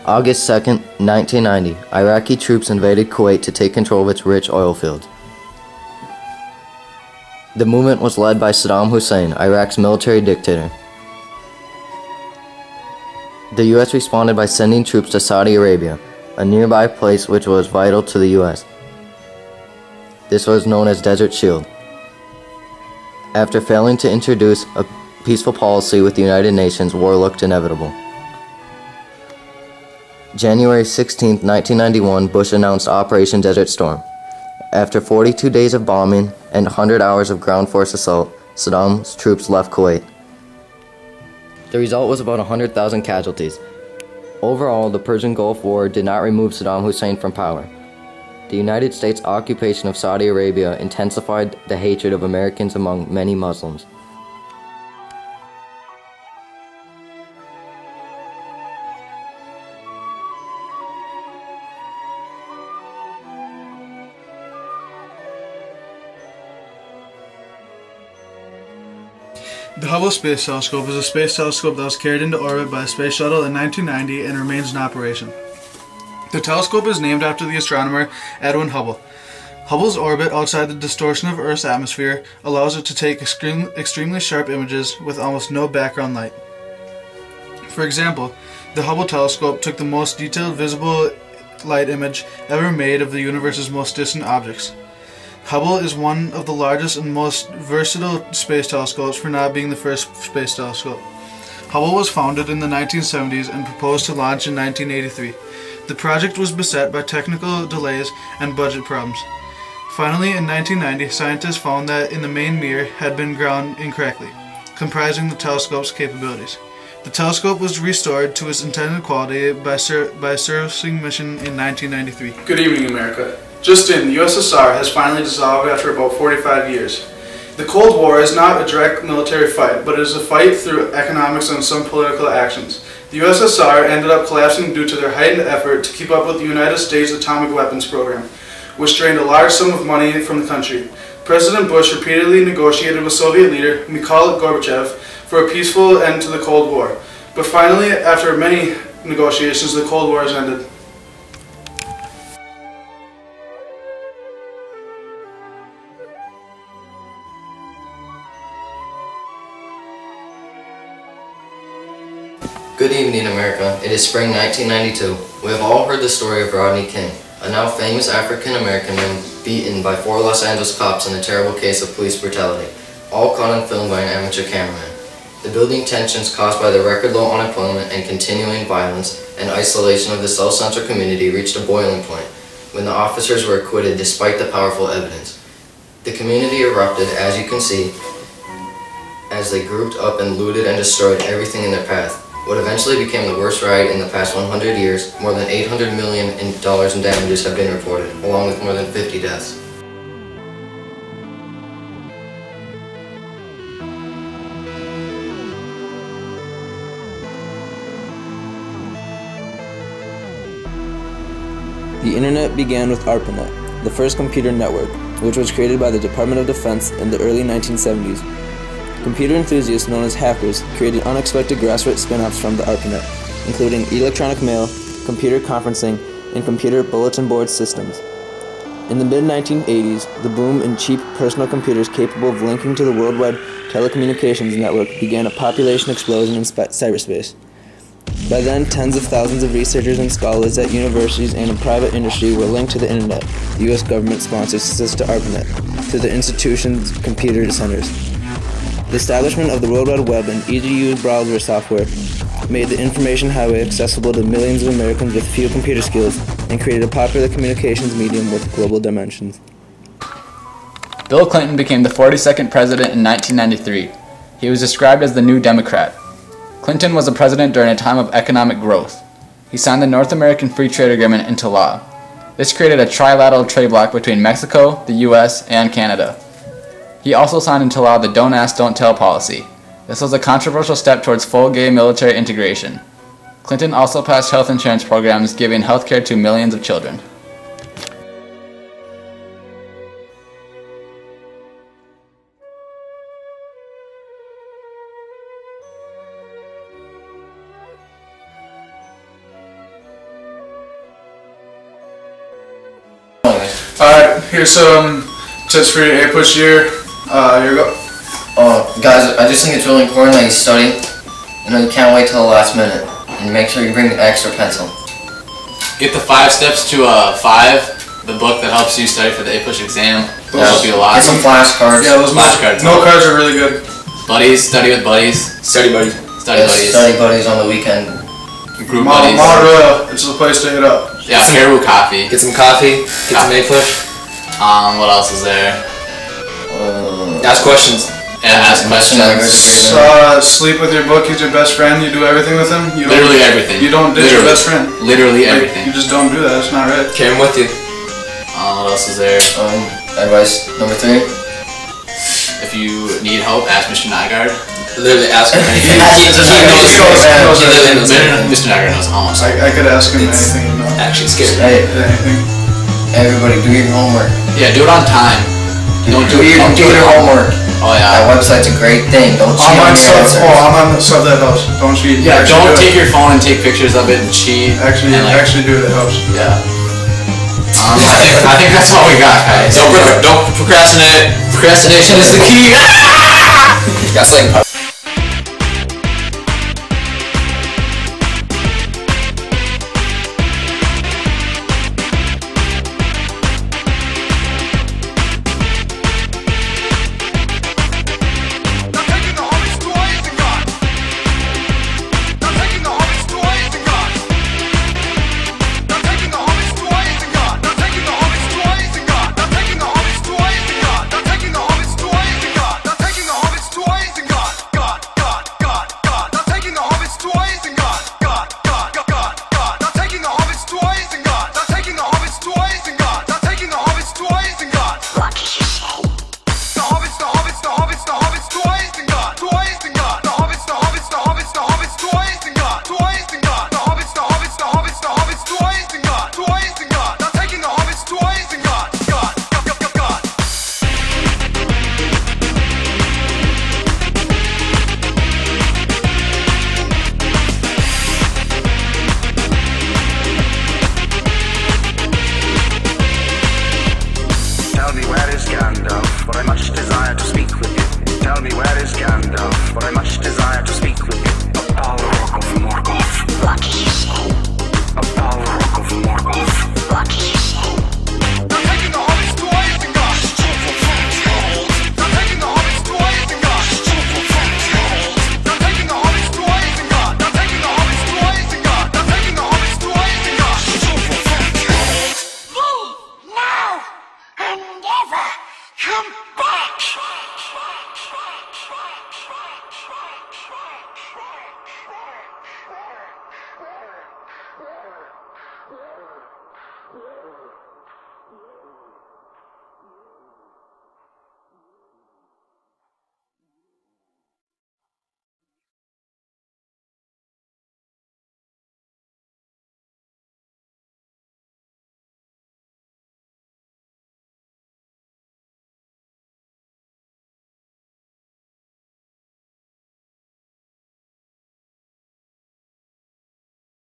August 2, 1990, Iraqi troops invaded Kuwait to take control of its rich oil fields. The movement was led by Saddam Hussein, Iraq's military dictator. The U.S. responded by sending troops to Saudi Arabia, a nearby place which was vital to the U.S. This was known as Desert Shield. After failing to introduce a peaceful policy with the United Nations, war looked inevitable. January 16, 1991, Bush announced Operation Desert Storm. After 42 days of bombing and 100 hours of ground force assault, Saddam's troops left Kuwait. The result was about 100,000 casualties. Overall, the Persian Gulf War did not remove Saddam Hussein from power. The United States' occupation of Saudi Arabia intensified the hatred of Americans among many Muslims. The Hubble Space Telescope is a space telescope that was carried into orbit by a space shuttle in 1990 and remains in operation. The telescope is named after the astronomer Edwin Hubble. Hubble's orbit outside the distortion of Earth's atmosphere allows it to take extremely sharp images with almost no background light. For example, the Hubble telescope took the most detailed visible light image ever made of the universe's most distant objects. Hubble is one of the largest and most versatile space telescopes for not being the first space telescope. Hubble was founded in the 1970s and proposed to launch in 1983. The project was beset by technical delays and budget problems. Finally, in 1990, scientists found that in the main mirror had been ground incorrectly, comprising the telescope's capabilities. The telescope was restored to its intended quality by a servicing mission in 1993. Good evening, America. Just in, the USSR has finally dissolved after about 45 years. The Cold War is not a direct military fight, but it is a fight through economics and some political actions. The USSR ended up collapsing due to their heightened effort to keep up with the United States atomic weapons program, which drained a large sum of money from the country. President Bush repeatedly negotiated with Soviet leader Mikhail Gorbachev for a peaceful end to the Cold War. But finally, after many negotiations, the Cold War has ended. Good evening, America. It is spring 1992. We have all heard the story of Rodney King, a now famous African-American man beaten by 4 Los Angeles cops in a terrible case of police brutality, all caught on film by an amateur cameraman. The building tensions caused by the record low unemployment and continuing violence and isolation of the South Central community reached a boiling point when the officers were acquitted despite the powerful evidence. The community erupted, as you can see, as they grouped up and looted and destroyed everything in their path. What eventually became the worst riot in the past 100 years, more than $800 million in damages have been reported, along with more than 50 deaths. The Internet began with ARPANET, the first computer network, which was created by the Department of Defense in the early 1970s. Computer enthusiasts known as hackers created unexpected grassroots spin-offs from the ARPANET, including electronic mail, computer conferencing, and computer bulletin board systems. In the mid-1980s, the boom in cheap personal computers capable of linking to the worldwide telecommunications network began a population explosion in cyberspace. By then, tens of thousands of researchers and scholars at universities and in private industry were linked to the Internet, the U.S. government sponsors sister ARPANET, through the institution's computer centers. The establishment of the World Wide Web and easy-to-use browser software made the information highway accessible to millions of Americans with few computer skills and created a popular communications medium with global dimensions. Bill Clinton became the 42nd president in 1993. He was described as the New Democrat. Clinton was the president during a time of economic growth. He signed the North American Free Trade Agreement into law. This created a trilateral trade bloc between Mexico, the U.S., and Canada. He also signed into law the Don't Ask, Don't Tell policy. This was a controversial step towards full gay military integration. Clinton also passed health insurance programs giving health care to millions of children. Here's some tips for your Apush year. Here we go. Guys, I just think it's really important that you study. You know, you can't wait till the last minute. And make sure you bring an extra pencil. Get the 5 Steps to 5, the book that helps you study for the Apush exam. That'll help you a lot. Get some flashcards. Yeah, those flashcards. No cards are really good. Buddies, study with buddies. Study buddies. Study buddies. Study buddies on the weekend. Group buddies. Margarita, it's the place to hit up. Yeah, Caribou coffee. Get some coffee. Get some Apush. What else is there? Ask questions. Yeah, ask questions. Sleep with your book. He's your best friend. You do everything with him. Literally everything. You don't ditch your best friend. Literally Like, everything. you just don't do that. That's not right. Carry him with you. What else is there? Advice number 3. If you need help, ask Mr. Nygaard. Literally ask him anything. Mr. Nygaard knows almost. I could ask him anything. You know. Actually scary. Hey, Anything. everybody, do your homework. Yeah, do it on time. Don't do it. Do your homework. Oh That yeah. website's a great thing. Don't cheat on Online your stuff. answers. Oh, I'm on the sub that helps. Don't cheat. Yeah, Actually don't do take it. your phone and take pictures of it and cheat. Actually, and, like, actually do it. It helps. Yeah. I think that's all we got, guys. Don't procrastinate. Procrastination is the key. Got something.